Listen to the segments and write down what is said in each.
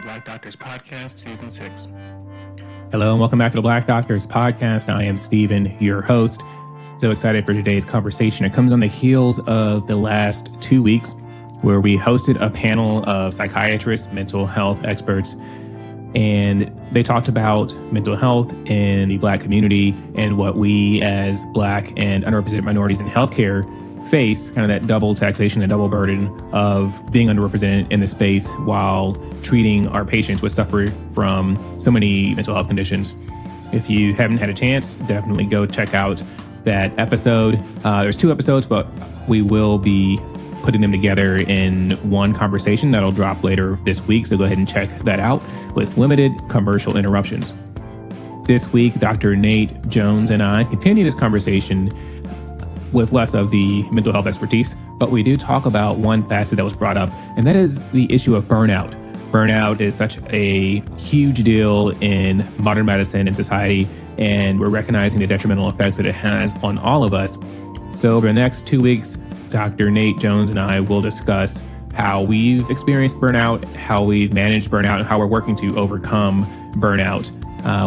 Black Doctors Podcast, Season 6. Hello and welcome back to the Black Doctors Podcast. I am Steven, your host. So excited for today's conversation. It comes on the heels of the last 2 weeks where we hosted a panel of psychiatrists, mental health experts, and they talked about mental health in the Black community and what we as Black and underrepresented minorities in healthcare face, kind of that double taxation, the double burden of being underrepresented in the space while treating our patients who suffer from so many mental health conditions. If you haven't had a chance, definitely go check out that episode. There's 2 episodes, but we will be putting them together in one conversation that'll drop later this week. So go ahead and check that out with limited commercial interruptions. This week, Dr. Nate Jones and I continue this conversation with less of the mental health expertise, but we do talk about one facet that was brought up, and that is the issue of burnout. Burnout is such a huge deal in modern medicine and society, and we're recognizing the detrimental effects that it has on all of us. So over the next 2 weeks, Dr. Nate Jones and I will discuss how we've experienced burnout, how we've managed burnout, and how we're working to overcome burnout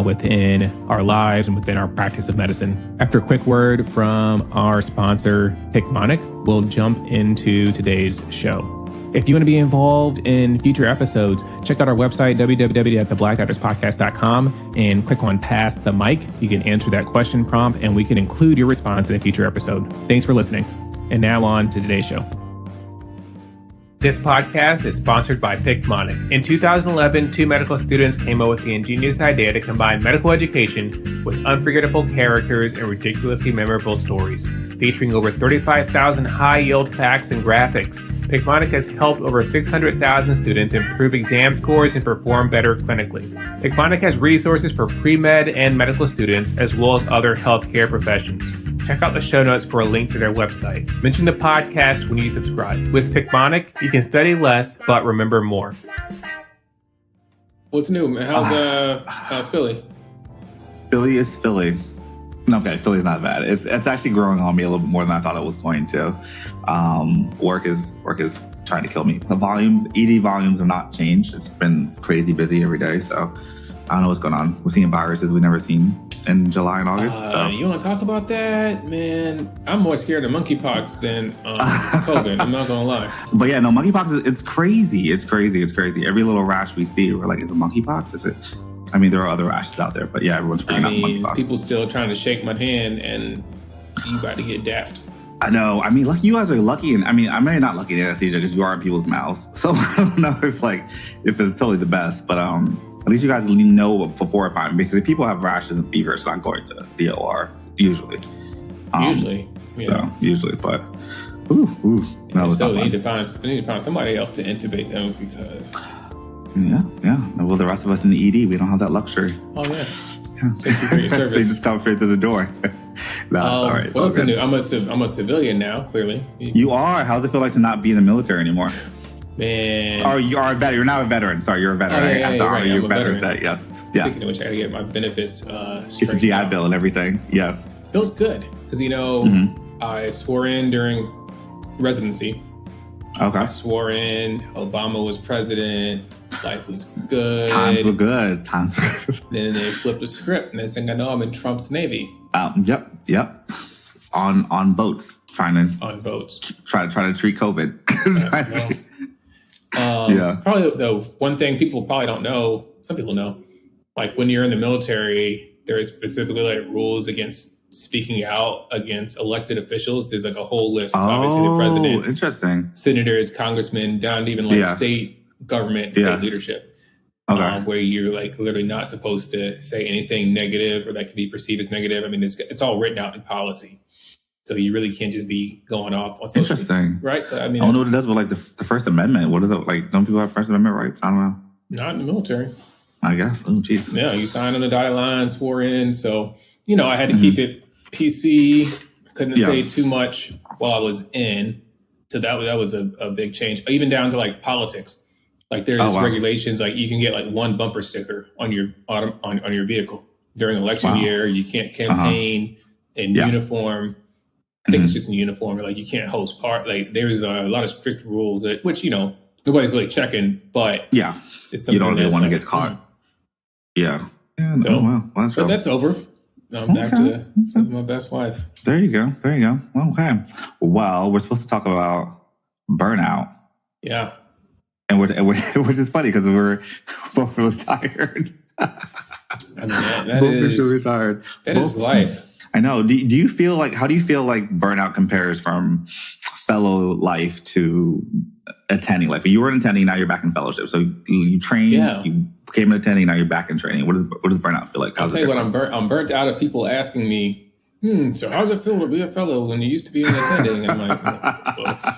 within our lives and within our practice of medicine. After a quick word from our sponsor, Picmonic, we'll jump into today's show. If you want to be involved in future episodes, check out our website, www.theblackdoctorspodcast.com, and click on Pass the Mic. You can answer that question prompt, and we can include your response in a future episode. Thanks for listening. And now on to today's show. This podcast is sponsored by Picmonic. In 2011, 2 medical students came up with the ingenious idea to combine medical education with unforgettable characters and ridiculously memorable stories. Featuring over 35,000 high-yield facts and graphics, Picmonic has helped over 600,000 students improve exam scores and perform better clinically. Picmonic has resources for pre-med and medical students, as well as other healthcare professions. Check out the show notes for a link to their website. Mention the podcast when you subscribe. With Picmonic, you can study less, but remember more. What's new, man? How's Philly? Philly is Philly. Okay, Philly's not bad. It's actually growing on me a little bit more than I thought it was going to. Work is trying to kill me. The ED volumes have not changed. It's been crazy busy every day. So I don't know what's going on. We're seeing viruses we've never seen in July and August. You want to talk about that, man? I'm more scared of monkeypox than COVID. I'm not gonna lie. But yeah, no, monkeypox. It's crazy. It's crazy. Every little rash we see, we're like, is it monkeypox? Is it? I mean, there are other rashes out there, but yeah, everyone's freaking out monkeypox. People still trying to shake my hand, and you about to get daft. I know. I mean, you guys are lucky, and I mean, I'm maybe not lucky in anesthesia because you are in people's mouths. So I don't know if it's totally the best, but at least you guys know beforehand, because if people have rashes and fever, it's not going to the OR usually. Usually, but no, so we need to find somebody else to intubate them because. Yeah. Well, the rest of us in the ED, we don't have that luxury. Oh yeah. Thank you for your service. They just come straight through the door. No, all right. What else is new? I'm a civilian now. Clearly, you are. How's it feel like to not be in the military anymore? Man. Oh, you are a veteran. You're now a veteran. Sorry, you're a veteran. Oh, yeah, right. You're a veteran. Yes. Yeah. Speaking of which, I gotta get my benefits. Get the GI Bill and everything. Yes. Feels good because I swore in during residency. Okay. I swore in. Obama was president. Life was good. Times were good. Then they flipped the script and they said, "No, I'm in Trump's Navy." Yep. On boats, trying to try to treat COVID. Probably the one thing people probably don't know. Some people know, like when you're in the military, there is specifically rules against speaking out against elected officials. There's a whole list. Obviously, the president, interesting, senators, congressmen, down to even state government, state leadership. Okay. Where you're literally not supposed to say anything negative or that could be perceived as negative. I mean, it's all written out in policy. So you really can't just be going off on social media, right? So I mean, I don't know what it does with the First Amendment. What is it like? Don't people have First Amendment rights? I don't know. Not in the military, I guess. Oh, geez. Yeah, you signed on the dotted line, swore in. So I had to keep it PC. Couldn't say too much while I was in. So that was a big change. Even down to politics. There's regulations, you can get one bumper sticker on your on your vehicle during election year. You can't campaign in uniform. I think it's just in uniform. You can't host there's a lot of strict rules which nobody's really checking, but yeah, it's you don't really want to get caught. Yeah. So, well, but that's over. I'm back to my best life. There you go. Okay. Well, we're supposed to talk about burnout. Yeah. And which is funny because we're both really tired. I mean, that both is really tired. That is life. I know. Do you feel like, how do you feel like burnout compares from fellow life to attending life? You were in attending, now you're back in fellowship. So you trained, you became an attending, now you're back in training. What does burnout feel like? I'll tell you what, I'm burnt out of people asking me, so how does it feel to be a fellow when you used to be an attending? And I'm like, well,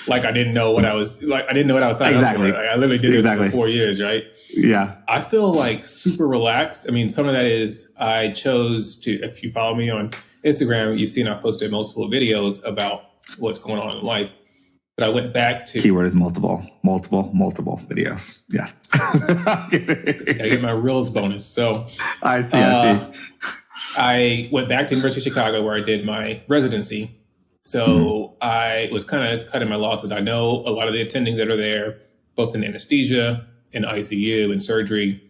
like I didn't know what I was signing up for. Like, I literally did this for 4 years, right? Yeah. I feel like super relaxed. I mean, some of that is I chose to, if you follow me on Instagram, you've seen I've posted multiple videos about what's going on in life. But I went back to... Keyword is multiple videos. Yeah. I get my Reels bonus. So I see. I went back to University of Chicago where I did my residency. So I was kind of cutting my losses. I know a lot of the attendings that are there, both in anesthesia and ICU and surgery,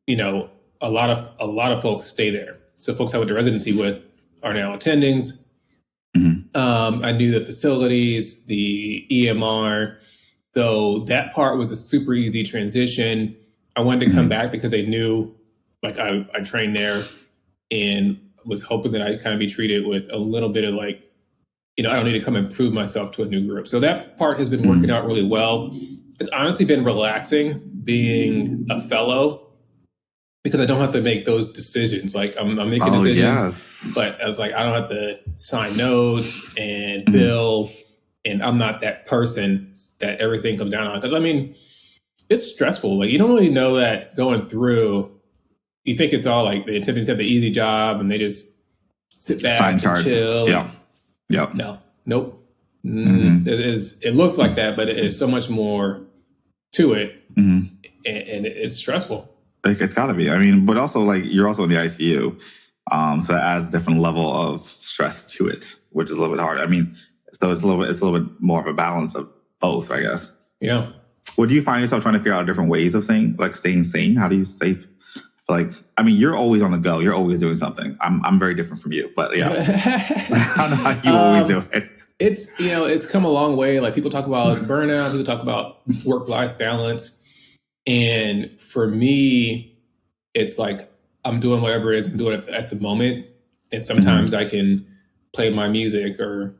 you know, a lot of folks stay there. So folks I went to residency with are now attendings. I knew the facilities, the EMR, though that part was a super easy transition. I wanted to come back because they knew, like I trained there and was hoping that I'd kind of be treated with a little bit of like, you know, I don't need to come and prove myself to a new group. So that part has been working out really well. It's honestly been relaxing being a fellow because I don't have to make those decisions. Like I'm making decisions, but I was like, I don't have to sign notes and bill, and I'm not that person that everything comes down on. Because I mean, it's stressful. Like you don't really know that going through. You think it's all like the attendants have the easy job and they just sit back and chill. Yeah. No. Nope. It looks like that, but it is so much more to it, and it's stressful. It's got to be. I mean, but also like you're also in the ICU, so that adds a different level of stress to it, which is a little bit hard. I mean, so it's a little bit more of a balance of both, I guess. Yeah. Would you find yourself trying to figure out different ways of staying sane? How do you stay? Like, I mean, you're always on the go. You're always doing something. I'm very different from you, but yeah. I don't know how you always do it. It's, you know, it's come a long way. Like people talk about burnout, people talk about work-life balance. And for me, it's like, I'm doing whatever it is I'm doing at the moment. And sometimes I can play my music, or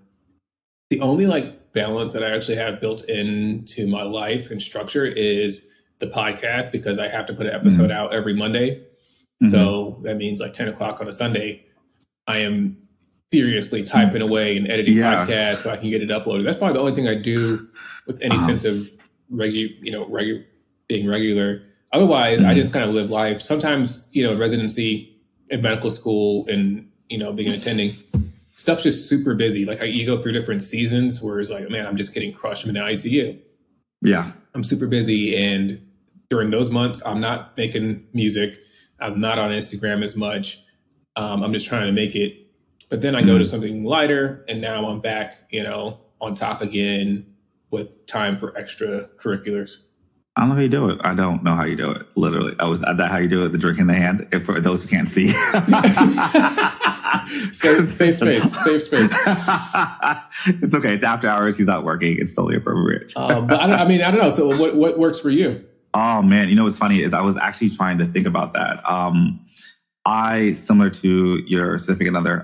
the only like balance that I actually have built into my life and structure is the podcast, because I have to put an episode out every Monday. So that means like 10 o'clock on a Sunday, I am furiously typing away and editing podcasts so I can get it uploaded. That's probably the only thing I do with any sense of being regular. Otherwise, I just kind of live life. Sometimes, you know, residency in medical school and, you know, being an attending, stuff's just super busy. Like you go through different seasons where it's like, man, I'm just getting crushed. I'm in the ICU. Yeah. I'm super busy. And during those months, I'm not making music. I'm not on Instagram as much. I'm just trying to make it. But then I go to something lighter, and now I'm back, you know, on top again with time for extracurriculars. I don't know how you do it. I don't know how you do it. Literally. Is that how you do it? The drink in the hand? If for those who can't see. Safe space. It's okay. It's after hours. He's out working. It's totally appropriate. But I don't know. So what works for you? Oh man. You know, what's funny is I was actually trying to think about that. I, similar to your significant other,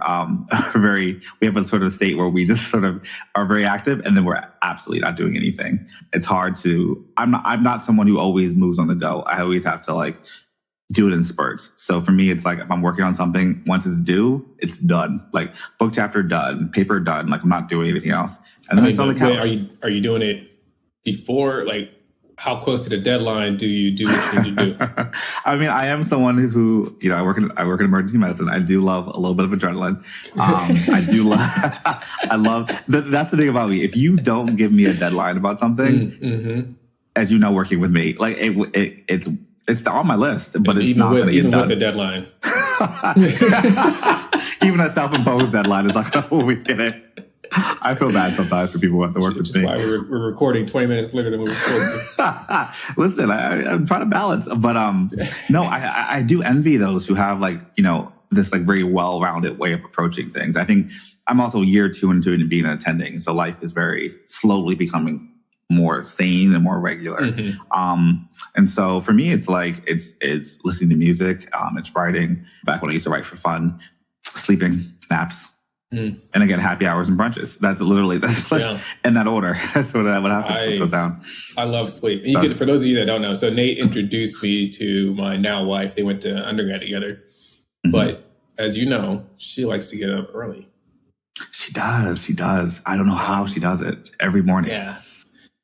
we have a sort of state where we just sort of are very active, and then we're absolutely not doing anything. It's hard to, I'm not someone who always moves on the go. I always have to like do it in spurts. So for me, it's like, if I'm working on something, once it's due, it's done. Like book chapter done, paper done. Like I'm not doing anything else. And then it's on the couch. Are you doing it before, like, how close to the deadline do you do what you need to do? I mean, I am someone who, you know, I work in emergency medicine. I do love a little bit of adrenaline. That's the thing about me. If you don't give me a deadline about something, as you know, working with me, like it's on my list, but it's not going to get done. With the deadline. Even a self-imposed deadline is not going to always get it. I feel bad sometimes for people who have to work with me. That's why we're recording 20 minutes later than we were supposed to. Listen, I'm trying to balance, but no, I do envy those who have like, you know, this like very well-rounded way of approaching things. I think I'm also year 2 into being an attending, so life is very slowly becoming more sane and more regular. And so for me, it's like it's listening to music, it's writing. Back when I used to write for fun, sleeping, naps. And again, happy hours and brunches. That's in that order. That's what happens goes down. I love sleep. For those of you that don't know, so Nate introduced me to my now wife. They went to undergrad together. But as you know, she likes to get up early. She does. I don't know how she does it every morning. Yeah.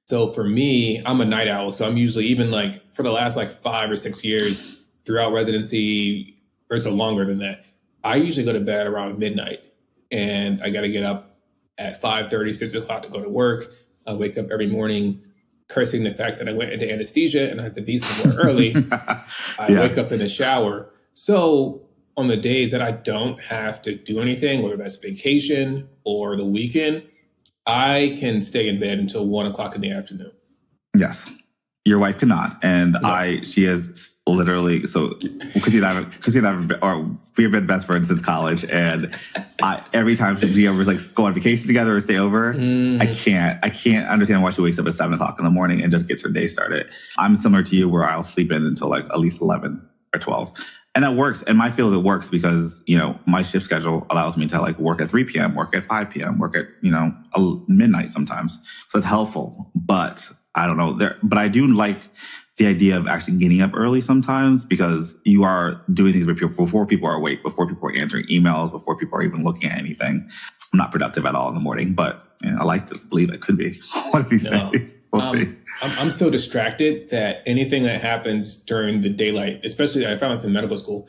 So for me, I'm a night owl. So I'm usually, even like for the last like 5 or 6 years throughout residency, or so longer than that, I usually go to bed around midnight. And I got to get up at 5:30, 6 o'clock to go to work. I wake up every morning cursing the fact that I went into anesthesia and I had to be somewhere early. I wake up in the shower. So on the days that I don't have to do anything, whether that's vacation or the weekend, I can stay in bed until 1 o'clock in the afternoon. Yes. Your wife cannot. And she has literally, so we have been best friends since college. And every time we ever like go on vacation together or stay over, I can't understand why she wakes up at 7 o'clock in the morning and just gets her day started. I'm similar to you where I'll sleep in until like at least 11 or 12. And that works. In my field, it works because, you know, my shift schedule allows me to like work at 3 p.m., work at 5 p.m., work at, you know, midnight sometimes. So it's helpful. But I don't know. But I do like the idea of actually getting up early sometimes, because you are doing things before people are awake, before people are answering emails, before people are even looking at anything. I'm not productive at all in the morning, but you know, I like to believe I could be. What do you think? We'll see. I'm so distracted that anything that happens during the daylight, especially I found this in medical school,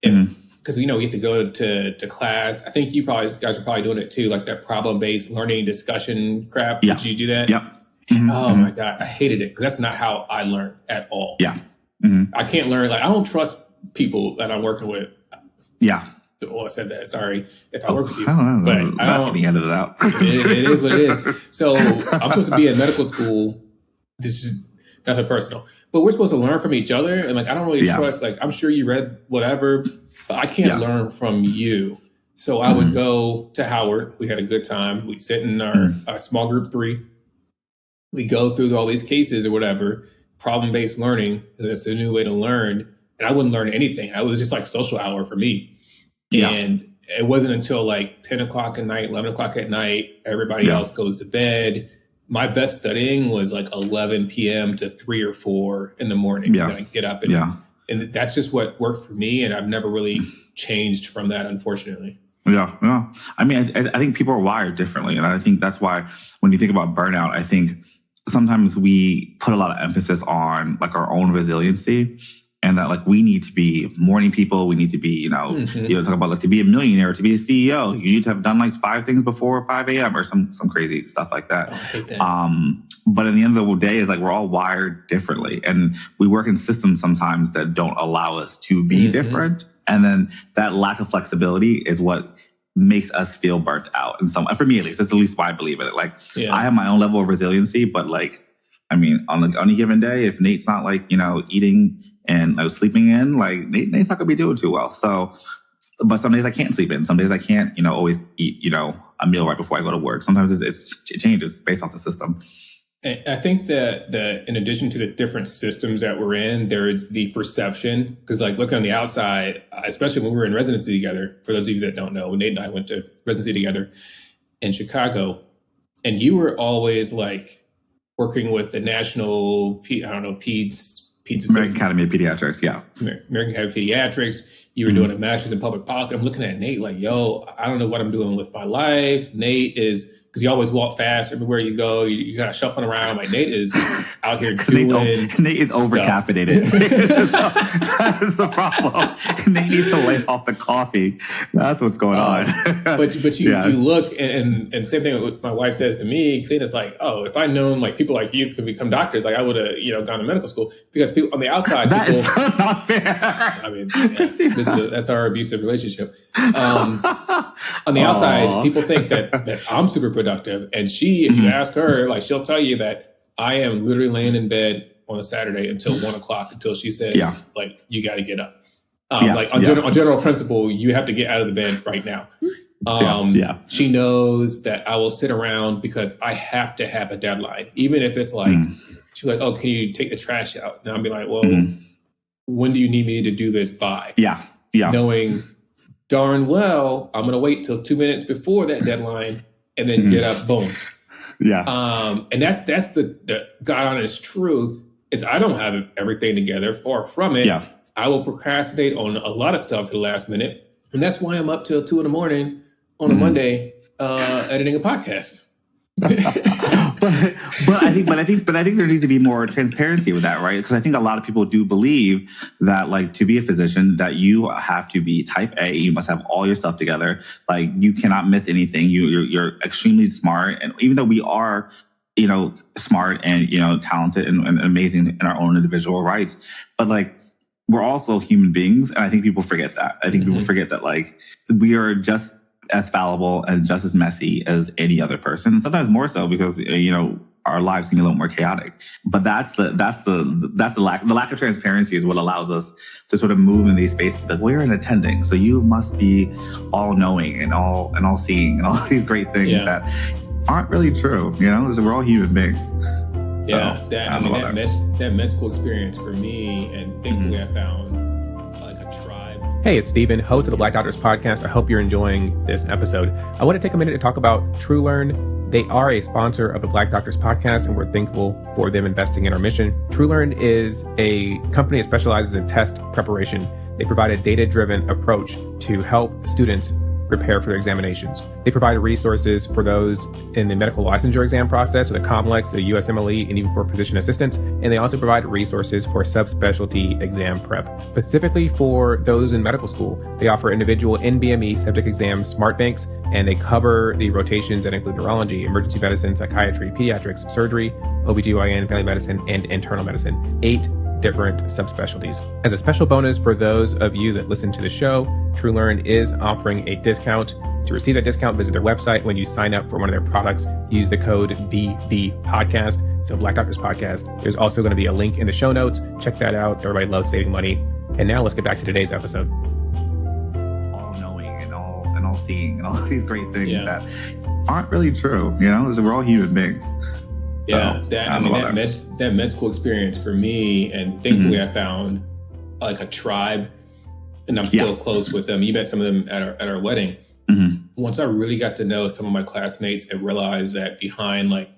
because you know we have to go to class. I think guys are probably doing it too, like that problem-based learning discussion crap. Yeah. Did you do that? Yep. Oh my God, I hated it because that's not how I learn at all. Yeah. I can't learn. Like I don't trust people that I'm working with. Yeah. Oh, I said that. Sorry if I work with you. I don't know. But I don't. Getting edited out. It is what it is. So I'm supposed to be in medical school. This is nothing personal, but we're supposed to learn from each other. And like, I don't really trust, like, I'm sure you read whatever, but I can't learn from you. So I would go to Howard. We had a good time. We sit in our small group 3. We go through all these cases or whatever, problem-based learning. That's a new way to learn. And I wouldn't learn anything. It was just like social hour for me. Yeah. And it wasn't until like 10 o'clock at night, 11 o'clock at night, everybody else goes to bed. My best studying was like 11 p.m. to 3 or 4 in the morning. Yeah. Then I get up and that's just what worked for me. And I've never really changed from that, unfortunately. Yeah. I mean, I think people are wired differently. And I think that's why when you think about burnout, I think sometimes we put a lot of emphasis on like our own resiliency, and that like we need to be morning people. We need to be, talk about like to be a millionaire, to be a CEO, you need to have done like 5 things before 5 a.m. or some crazy stuff like that. Oh, I hate that. But at the end of the day, is like we're all wired differently, and we work in systems sometimes that don't allow us to be different. And then that lack of flexibility is what makes us feel burnt out. And for me, at least, that's at least why I believe in it. Like I have my own level of resiliency, but like, I mean, on any given day, if Nate's not like, eating and sleeping in, like Nate's not gonna be doing too well. So, but some days I can't sleep in. Some days I can't, always eat, a meal right before I go to work. Sometimes it changes based off the system. I think that in addition to the different systems that we're in, there is the perception, because like looking on the outside, especially when we were in residency together, for those of you that don't know, Nate and I went to residency together in Chicago, and you were always like working with the national, American Academy of Pediatrics, yeah. American Academy of Pediatrics. You were doing a master's in public policy. I'm looking at Nate like, yo, I don't know what I'm doing with my life. Nate is because you always walk fast everywhere you go. You kind of shuffling around. Like Nate is out here doing Nate is overcaffeinated. That is the problem. Nate needs to lay off the coffee. That's what's going on. But you look and same thing with my wife says to me. Then it's like, oh, if I'd known like people like you could become doctors, like I would have gone to medical school, because people on the outside, that is not fair. I mean, that's our abusive relationship. On the outside, people think that I'm super productive, and if you ask her, like she'll tell you that I am literally laying in bed on a Saturday until 1 o'clock until she says, like, you got to get up. Like on general principle, you have to get out of the bed right now. She knows that I will sit around because I have to have a deadline, even if it's like she's like, oh, can you take the trash out? And I'll be like, well, when do you need me to do this by? Knowing darn well I'm going to wait till 2 minutes before that deadline and then get up, boom. And that's the God honest truth. Is I don't have everything together. Far from it. I will procrastinate on a lot of stuff to the last minute, and that's why I'm up till 2 a.m. on a Monday editing a podcast. but I think there needs to be more transparency with that, right? Because I think a lot of people do believe that, like, to be a physician, that you have to be type A. You must have all your stuff together. Like, you cannot miss anything. You're extremely smart, and even though we are, smart and talented and amazing in our own individual rights, but like, we're also human beings, and I think people forget that. I think people forget that, like, we are just as fallible and just as messy as any other person, and sometimes more so because our lives can be a little more chaotic. But that's the lack of transparency is what allows us to sort of move in these spaces. Like, we're an attending, so you must be all knowing and all seeing and all these great things that aren't really true. We're all human beings. Yeah, that med school experience for me, and thankfully I found like a tribe. Hey, it's Steven, host of the Black Doctors Podcast. I hope you're enjoying this episode. I want to take a minute to talk about TrueLearn. They are a sponsor of the Black Doctors Podcast, and we're thankful for them investing in our mission. TrueLearn is a company that specializes in test preparation. They provide a data-driven approach to help students prepare for their examinations. They provide resources for those in the medical licensure exam process, so the COMLEX, the USMLE, and even for physician assistants. And they also provide resources for subspecialty exam prep. Specifically for those in medical school, they offer individual NBME subject exam smart banks, and they cover the rotations that include neurology, emergency medicine, psychiatry, pediatrics, surgery, OBGYN, family medicine, and internal medicine. 8 different subspecialties. As a special bonus for those of you that listen to the show, TrueLearn is offering a discount. To receive that discount, visit their website. When you sign up for one of their products, use the code BDPodcast. So Black Doctors Podcast. There's also going to be a link in the show notes. Check that out. Everybody loves saving money. And now let's get back to today's episode. All knowing and all seeing and all these great things that aren't really true. We're all human beings. Yeah, that med school experience for me, and thankfully I found like a tribe, and I'm still close with them. You met some of them at our wedding. Once I really got to know some of my classmates and realized that behind like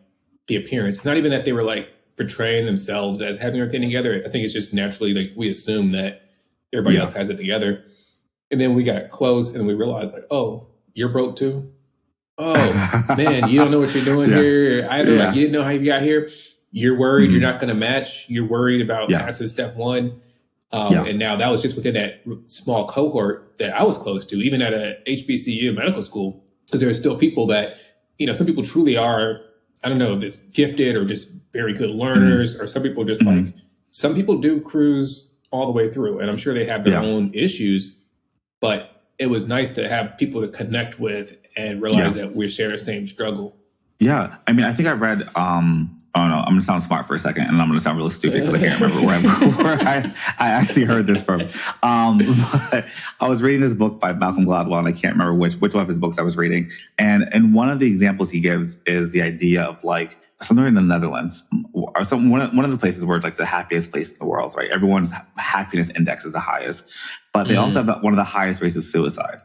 the appearance, not even that they were like portraying themselves as having everything together. I think it's just naturally like we assume that everybody else has it together. And then we got close and we realized like, oh, you're broke too? Oh, man, you don't know what you're doing here. Either like you didn't know how you got here. You're worried you're not going to match. You're worried about passing step 1. And now that was just within that small cohort that I was close to, even at a HBCU medical school, because there are still people that, some people truly are, I don't know, this gifted or just very good learners, or some people just like, some people do cruise all the way through, and I'm sure they have their own issues, but it was nice to have people to connect with and realize that we share the same struggle. Yeah. I mean, I think I read, I'm going to sound smart for a second, and I'm going to sound really stupid because I can't remember where I actually heard this from. But I was reading this book by Malcolm Gladwell, and I can't remember which one of his books I was reading. And one of the examples he gives is the idea of like somewhere in the Netherlands, or one of the places where it's like the happiest place in the world, right? Everyone's happiness index is the highest, but they also have one of the highest rates of suicide.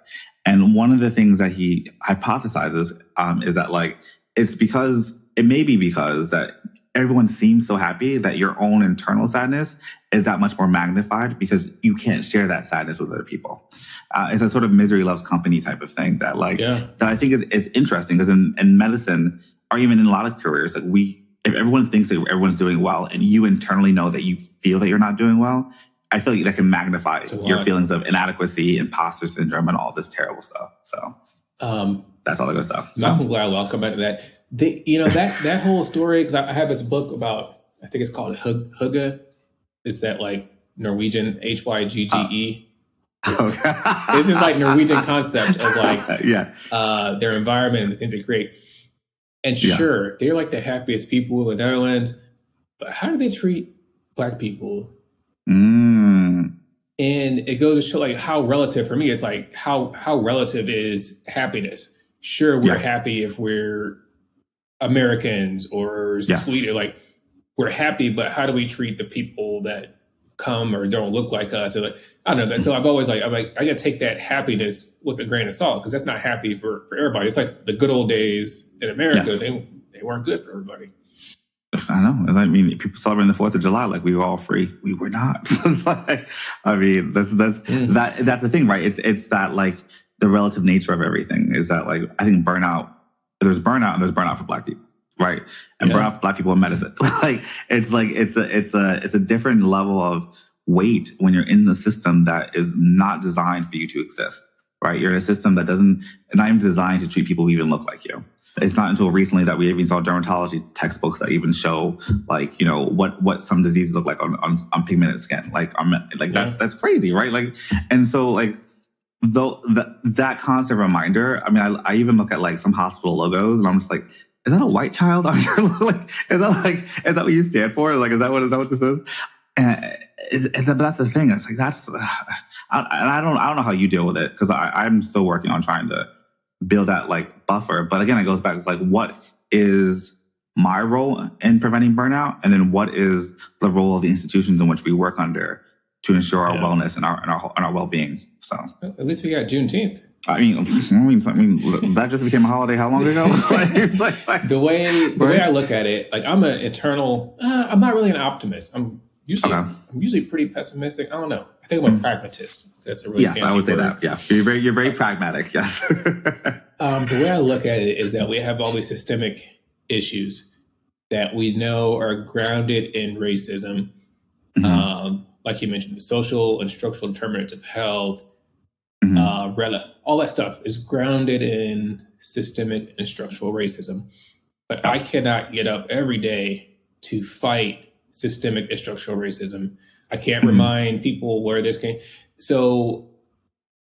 And one of the things that he hypothesizes is that like it may be because that everyone seems so happy that your own internal sadness is that much more magnified because you can't share that sadness with other people. It's a sort of misery loves company type of thing that that I think is interesting because in medicine, or even in a lot of careers, like if everyone thinks that everyone's doing well and you internally know that you feel that you're not doing well, I feel like that can magnify your feelings of inadequacy, imposter syndrome, and all this terrible stuff. So that's all the good stuff. Malcolm Gladwell, I'll come back to that. That whole story, because I have this book about, I think it's called Hygge. It's that like Norwegian Hygge. This is like Norwegian concept of like their environment and the things they create. And sure, they're like the happiest people in the Netherlands, but how do they treat Black people? And it goes to show like how relative, for me, it's like how relative is happiness. Sure, we're happy if we're Americans or Sweden, like we're happy, but how do we treat the people that come or don't look like us? Or like, I don't know. So I've always I gotta take that happiness with a grain of salt because that's not happy for everybody. It's like the good old days in America. They weren't good for everybody. I know. I mean, people celebrating the 4th of July like we were all free. We were not. I mean, that's the thing, right? It's that like the relative nature of everything is that like I think there's burnout and there's burnout for Black people, right? And burnout for Black people in medicine. It's a different level of weight when you're in the system that is not designed for you to exist, right? You're in a system that not even designed to treat people who even look like you. It's not until recently that we even saw dermatology textbooks that even show like, what some diseases look like on pigmented skin. That's crazy, right? Like, and so like, though that constant reminder, I mean, I even look at like some hospital logos and I'm just like, is that a white child on your like, is that what you stand for? Like, is that what this is? But that's the thing. It's like, I don't know how you deal with it because I'm still working on trying to build that like buffer. But again, it goes back to like, what is my role in preventing burnout? And then what is the role of the institutions in which we work under to ensure our wellness and our well-being? So at least we got Juneteenth. I mean, that just became a holiday how long ago? The way I look at it, like I'm an internal, I'm not really an optimist. I'm usually pretty pessimistic. I don't know. I think I'm a pragmatist. That's a really fancy I would say word. that. Yeah, you're very pragmatic. Yeah. The way I look at it is that we have all these systemic issues that we know are grounded in racism. Like you mentioned, the social and structural determinants of health, all that stuff is grounded in systemic and structural racism. But I cannot get up every day to fight systemic and structural racism. I can't remind people where this came. So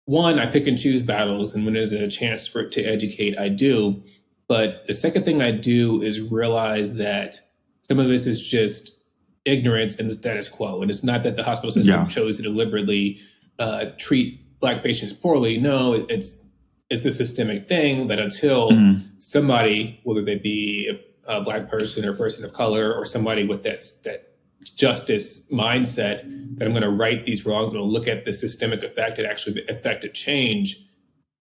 one, I pick and choose battles, and when there's a chance to educate, I do. But the second thing I do is realize that some of this is just ignorance and the status quo. And it's not that the hospital system chose to deliberately treat Black patients poorly. No, it's the systemic thing that until somebody, whether they be a Black person or a person of color or somebody with that justice mindset, that I'm going to right these wrongs, I'm going to look at the systemic effect and actually affected change,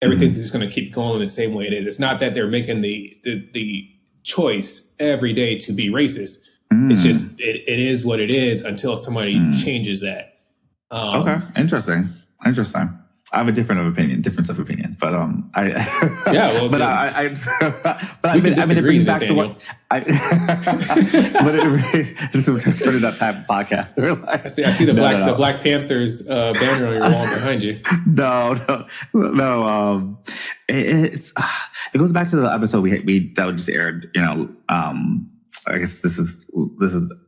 everything's just going to keep going the same way it is. It's not that they're making the choice every day to be racist. It's just, it is what it is until somebody changes that. Okay. Interesting. I have a difference of opinion, but it brings back to what I this is turning that type of podcast. I see the Black Panthers banner on your wall behind you. No. It goes back to the episode we that just aired. I guess this is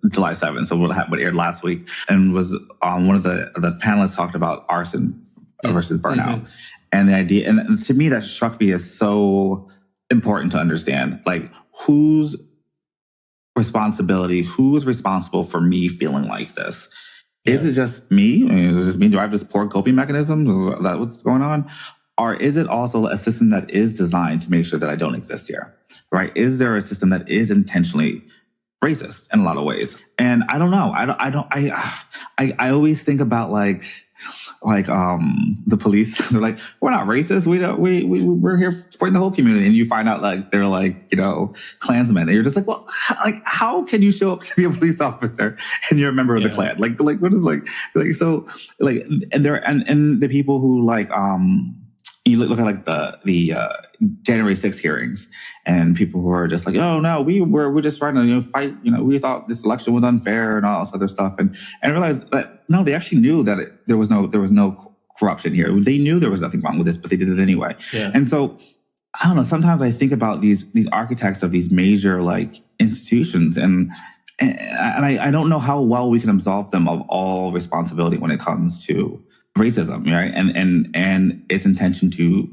July 7th, so what aired last week, and was one of the panelists talked about arson versus burnout. And the idea, and to me, that struck me as so important to understand, like who's responsible for me feeling like this? Is it just me? Is it just me? Do I have this poor coping mechanism? Is that what's going on? Or is it also a system that is designed to make sure that I don't exist here, right? Is there a system that is intentionally racist in a lot of ways. And I don't know. I always think about like the police. They're like, we're not racist. We're here supporting the whole community. And you find out like they're like, Klansmen. And you're just like, well, how can you show up to be a police officer and you're a member of the Klan? Like what is and the people who you look at like the January 6th hearings and people who are just like, oh no, we're just trying to fight. We thought this election was unfair and all this other stuff, and realize that no, they actually knew that there was no corruption here. They knew there was nothing wrong with this, but they did it anyway. Yeah. And so I don't know. Sometimes I think about these architects of these major institutions, and I don't know how well we can absolve them of all responsibility when it comes to racism, right? And its intention to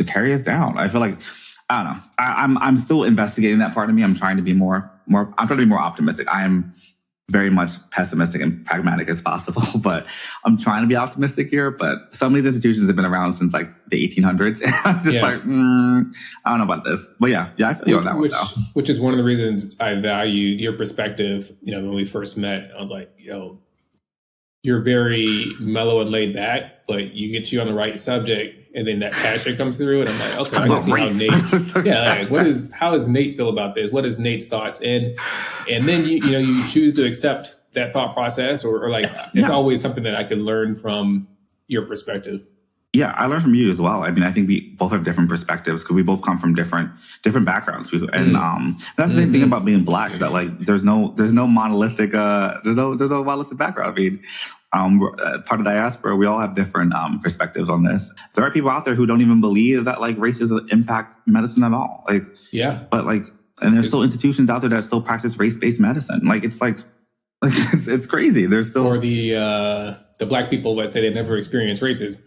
carry us down. I feel like, I don't know. I'm still investigating that part of me. I'm trying to be more optimistic. I am very much pessimistic and pragmatic as possible, but I'm trying to be optimistic here. But some of these institutions have been around since like the 1800s. And I'm just I don't know about this. But yeah, I feel you on that one though. Which is one of the reasons I valued your perspective. When we first met, I was like, you're very mellow and laid back, but you get you on the right subject, and then that passion comes through, and I'm like, okay, I can see how Nate. How does Nate feel about this? What is Nate's thoughts? And then you choose to accept that thought process, or it's always something that I can learn from your perspective. Yeah, I learned from you as well. I mean, I think we both have different perspectives because we both come from different backgrounds. And that's the thing about being Black is that there's no monolithic there's no monolithic background. I mean, part of diaspora, we all have different perspectives on this. There are people out there who don't even believe that racism impact medicine at all. But and there's still institutions out there that still practice race-based medicine. It's crazy. There's still or the Black people that say they never experienced racism.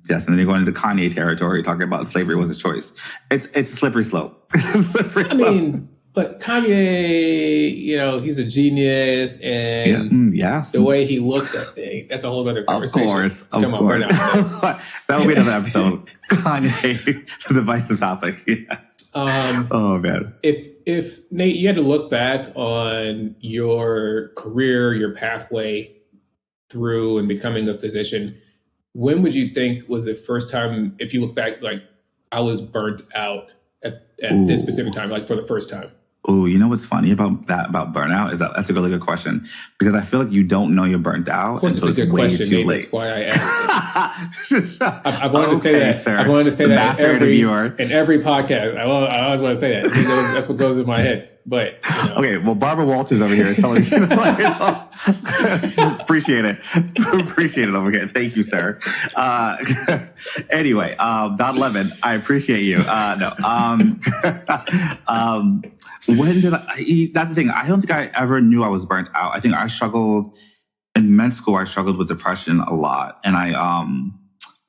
Yes, and then you go into Kanye territory talking about slavery was a choice. It's a slippery slope. But Kanye, he's a genius, and the way he looks at things, that's a whole other conversation. Of course. That will be another episode. Kanye, the divisive topic. Yeah. Oh man. If Nate, you had to look back on your career, your pathway through and becoming a physician, when would you think was the first time, if you look back, I was burnt out at this specific time, for the first time? Oh, you know what's funny about burnout is that's a really good question, because I feel like you don't know you're burnt out. Of course, it's a good question, Nate. That's why I asked it. I've wanted to say that. Sir. I've wanted to say that in every podcast. I always want to say that. See, that's what goes in my head. But okay, well, Barbara Walters over here is telling you. Appreciate it over here. Thank you, sir. Anyway, Don Lemon, I appreciate you. When did that's the thing. I don't think I ever knew I was burnt out. I think I struggled in med school. I struggled with depression a lot, and I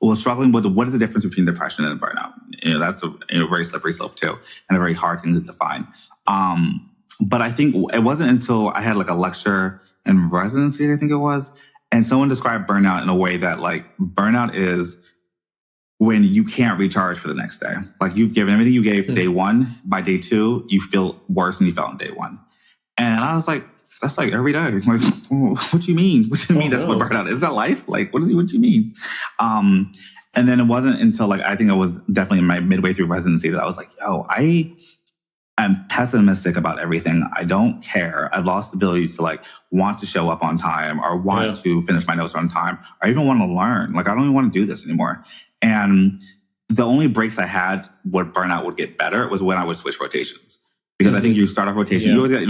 was struggling with what is the difference between depression and burnout. That's a very slippery slope too, and a very hard thing to define. But I think it wasn't until I had a lecture in residency, I think it was, and someone described burnout in a way that burnout is when you can't recharge for the next day. You've given everything you gave for day one. By day two, you feel worse than you felt on day one. And I was like, that's every day. What do you mean? What do you mean that's what burnout is? Is that life? What do you mean? And then it wasn't until I think it was definitely in my midway through residency that I was like, I am pessimistic about everything. I don't care. I've lost the ability to want to show up on time or want to finish my notes on time or even want to learn. I don't even want to do this anymore. And the only breaks I had where burnout would get better was when I would switch rotations. Because I think you start off rotation. You always get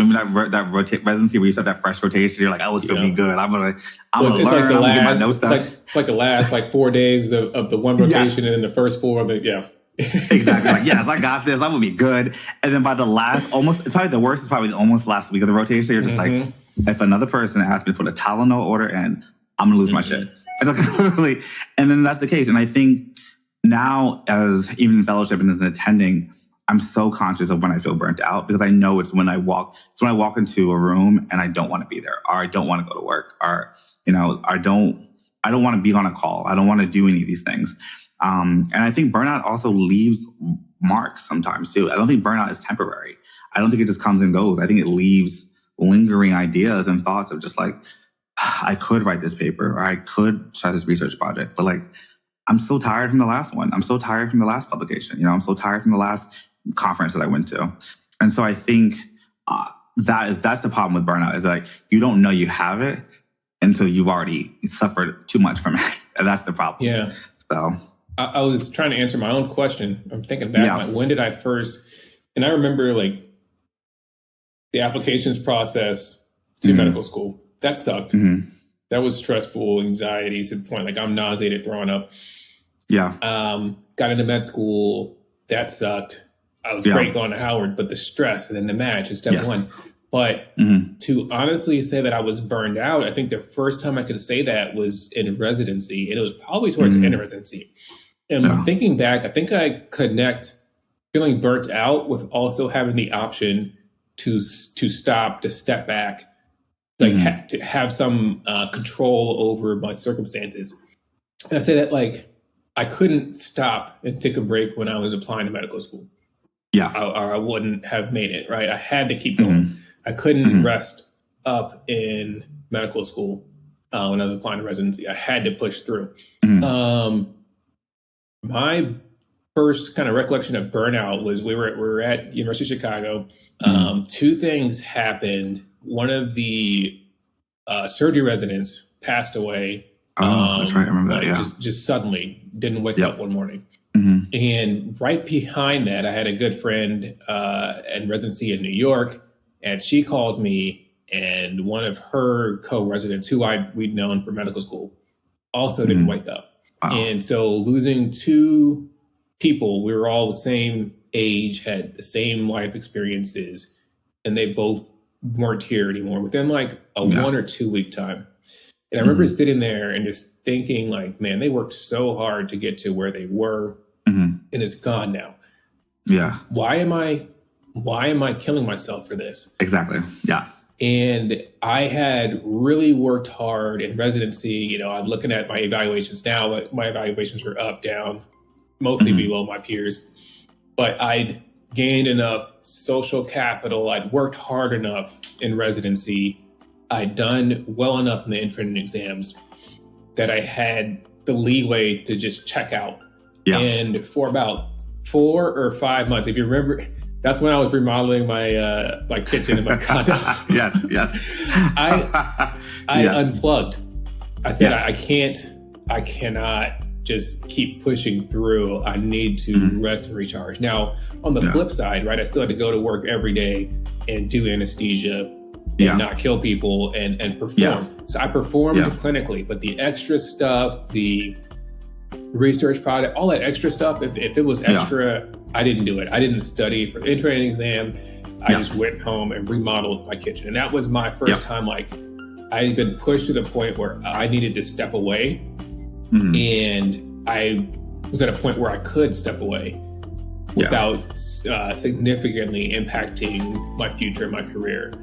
that residency where you start that fresh rotation. You're like, oh, it's going to be good. I'm gonna learn. I'm gonna get my notes done. It's the last 4 days of the one rotation, and then the first 4 of the Exactly. Yes, I got this. I'm gonna be good. And then by the last, it's probably the worst. Is probably the almost last week of the rotation. You're just if another person asks me to put a Tylenol order in, I'm gonna lose my shit. And then that's the case. And I think now, as even in fellowship and as an attending, I'm so conscious of when I feel burnt out, because I know it's when I walk into a room and I don't want to be there, or I don't want to go to work, or I don't want to be on a call. I don't want to do any of these things. And I think burnout also leaves marks sometimes too. I don't think burnout is temporary. I don't think it just comes and goes. I think it leaves lingering ideas and thoughts of just like, I could write this paper or I could start this research project, but like, I'm so tired from the last one. I'm so tired from the last publication. I'm so tired from the last conference that I went to. And so I think that's the problem with burnout, is like, you don't know you have it until you've already suffered too much from it. And that's the problem. Yeah. So I was trying to answer my own question. I'm thinking back, like, when did I first, and I remember like the applications process to medical school. That sucked. Mm-hmm. That was stressful, anxiety to the point like I'm nauseated, throwing up. Yeah. Got into med school. That sucked. I was great going to Howard, but the stress and then the match is step one. But to honestly say that I was burned out, I think the first time I could say that was in residency, and it was probably towards end of residency. And thinking back, I think I connect feeling burnt out with also having the option to stop, to step back, like to have some control over my circumstances. And I say that like I couldn't stop and take a break when I was applying to medical school. Yeah, or I wouldn't have made it. Right, I had to keep going. I couldn't rest up in medical school when I was applying to residency. I had to push through. My first kind of recollection of burnout was we were at University of Chicago. Two things happened. One of the surgery residents passed away. That's right. I remember that. Just suddenly didn't wake up one morning. And right behind that, I had a good friend in residency in New York, and she called me, and one of her co-residents who we'd known from medical school also didn't wake up. Wow. And so losing two people, we were all the same age, had the same life experiences, and they both weren't here anymore within like a 1 or 2 week time. And I remember sitting there and just thinking like, man, they worked so hard to get to where they were, and it's gone now. Yeah. Why am I killing myself for this? Exactly. Yeah. And I had really worked hard in residency. I'm looking at my evaluations now. Like my evaluations were up, down, mostly below my peers. But I'd gained enough social capital. I'd worked hard enough in residency. I'd done well enough in the entrance exams that I had the leeway to just check out. Yeah. And for about 4 or 5 months, if you remember, that's when I was remodeling my kitchen in my condo. Yes. I unplugged. I said, I cannot just keep pushing through. I need to rest and recharge. Now, on the flip side, right, I still had to go to work every day and do anesthesia and not kill people and perform. Yeah. So I performed clinically, but the extra stuff, the research project, all that extra stuff, if it was extra, I didn't do it. I didn't study for the entrance exam. I just went home and remodeled my kitchen. And that was my first time, like, I had been pushed to the point where I needed to step away. And I was at a point where I could step away without significantly impacting my future, my career.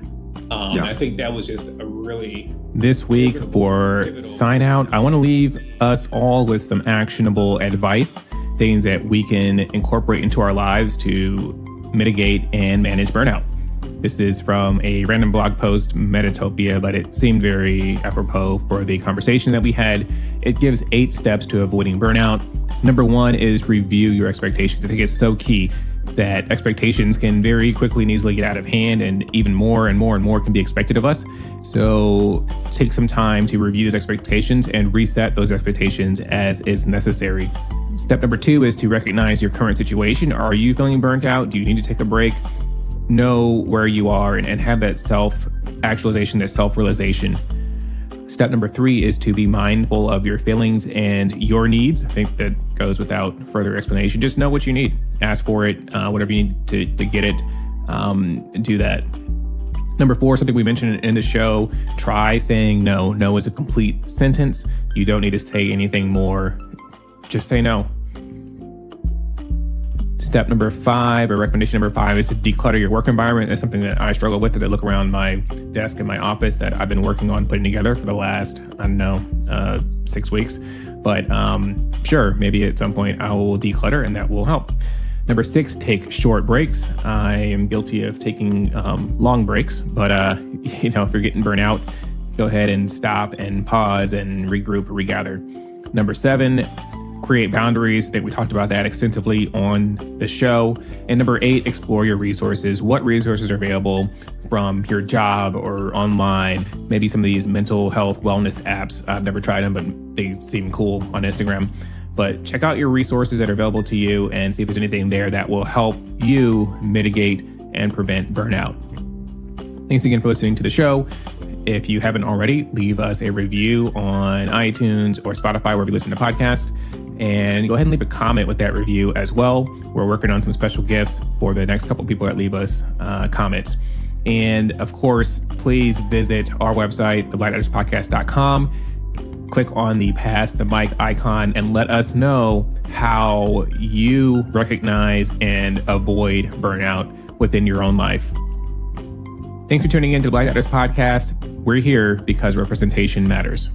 I think that was just a really... This week for Sign Out, I want to leave us all with some actionable advice, things that we can incorporate into our lives to mitigate and manage burnout. This is from a random blog post, Metatopia, but it seemed very apropos for the conversation that we had. It gives 8 steps to avoiding burnout. Number 1 is review your expectations. I think it's so key that expectations can very quickly and easily get out of hand, and even more and more and more can be expected of us. So take some time to review those expectations and reset those expectations as is necessary. Step number 2 is to recognize your current situation. Are you feeling burnt out? Do you need to take a break? Know where you are and have that self-actualization, that self-realization. Step number 3 is to be mindful of your feelings and your needs. I think that goes without further explanation. Just know what you need. Ask for it, whatever you need to get it, do that. Number 4, something we mentioned in the show, try saying no. No is a complete sentence. You don't need to say anything more. Just say no. Step number 5, or recommendation number 5, is to declutter your work environment. That's something that I struggle with as I look around my desk in my office that I've been working on putting together for the last, 6 weeks. But sure, maybe at some point I will declutter and that will help. Number 6, take short breaks. I am guilty of taking long breaks, but if you're getting burnt out, go ahead and stop and pause and regroup, regather. Number 7, create boundaries. I think we talked about that extensively on the show. And number 8, explore your resources. What resources are available from your job or online? Maybe some of these mental health wellness apps. I've never tried them, but they seem cool on Instagram. But check out your resources that are available to you and see if there's anything there that will help you mitigate and prevent burnout. Thanks again for listening to the show. If you haven't already, leave us a review on iTunes or Spotify, wherever you listen to podcasts. And go ahead and leave a comment with that review as well. We're working on some special gifts for the next couple of people that leave us comments. And of course, please visit our website, theblackdoctorspodcast.com. Click on the Pass the Mic icon and let us know how you recognize and avoid burnout within your own life. Thanks for tuning in to the Black Doctors Podcast. We're here because representation matters.